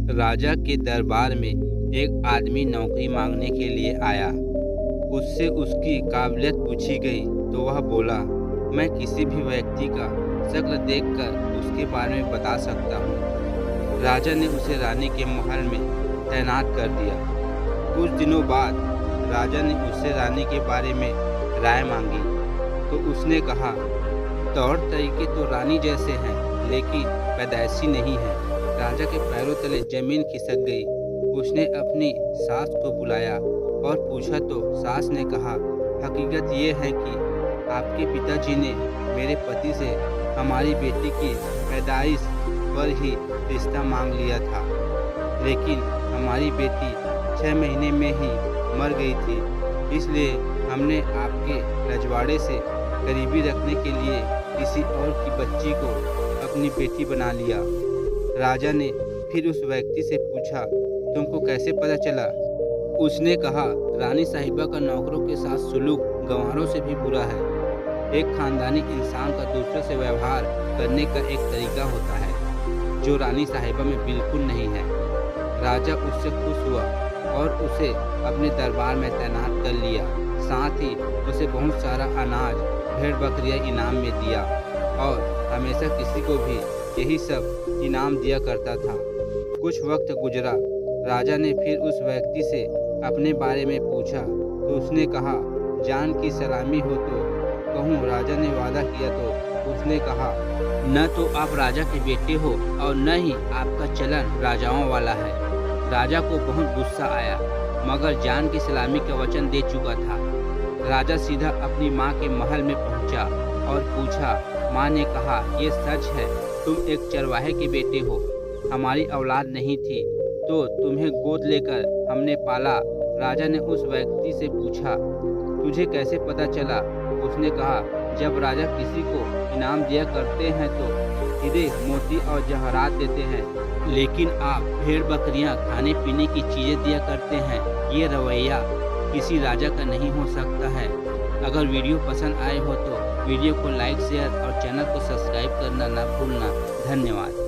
राजा के दरबार में एक आदमी नौकरी मांगने के लिए आया। उससे उसकी काबिलियत पूछी गई तो वह बोला, मैं किसी भी व्यक्ति का शक्ल देखकर उसके बारे में बता सकता हूँ। राजा ने उसे रानी के महल में तैनात कर दिया। कुछ दिनों बाद राजा ने उससे रानी के बारे में राय मांगी तो उसने कहा, तौर तरीके तो रानी जैसे हैं लेकिन पैदाइशी नहीं है। राजा के पैरों तले जमीन खिसक गई। उसने अपनी सास को बुलाया और पूछा तो सास ने कहा, हकीकत ये है कि आपके पिताजी ने मेरे पति से हमारी बेटी की पैदाइश पर ही रिश्ता मांग लिया था, लेकिन हमारी बेटी 6 महीने में ही मर गई थी। इसलिए हमने आपके रजवाड़े से करीबी रखने के लिए किसी और की बच्ची को अपनी बेटी बना लिया। राजा ने फिर उस व्यक्ति से पूछा, तुमको कैसे पता चला? उसने कहा, रानी साहिबा का नौकरों के साथ सुलूक गंवारों से भी बुरा है। एक खानदानी इंसान का दूसरे से व्यवहार करने का एक तरीका होता है जो रानी साहिबा में बिल्कुल नहीं है। राजा उससे खुश हुआ और उसे अपने दरबार में तैनात कर लिया। साथ ही उसे बहुत सारा अनाज, भेड़ बकरियां इनाम में दिया और हमेशा किसी को भी यही सब इनाम दिया करता था। कुछ वक्त गुजरा। राजा ने फिर उस व्यक्ति से अपने बारे में पूछा तो उसने कहा, जान की सलामी हो तो कहूँ राजा ने वादा किया तो उसने कहा, न तो आप राजा के बेटे हो और न ही आपका चलन राजाओं वाला है। राजा को बहुत गुस्सा आया मगर जान की सलामी का वचन दे चुका था। राजा सीधा अपनी माँ के महल में पहुँचा और पूछा। माँ ने कहा, ये सच है, तुम एक चरवाहे के बेटे हो। हमारी औलाद नहीं थी तो तुम्हें गोद लेकर हमने पाला। राजा ने उस व्यक्ति से पूछा, तुझे कैसे पता चला? उसने कहा, जब राजा किसी को इनाम दिया करते हैं तो हीरे, मोती और जवाहरात देते हैं, लेकिन आप भेड़ बकरियां, खाने पीने की चीज़ें दिया करते हैं। ये रवैया किसी राजा का नहीं हो सकता है। अगर वीडियो पसंद आए हो तो वीडियो को लाइक, शेयर और चैनल को सब्सक्राइब करना ना भूलना। धन्यवाद।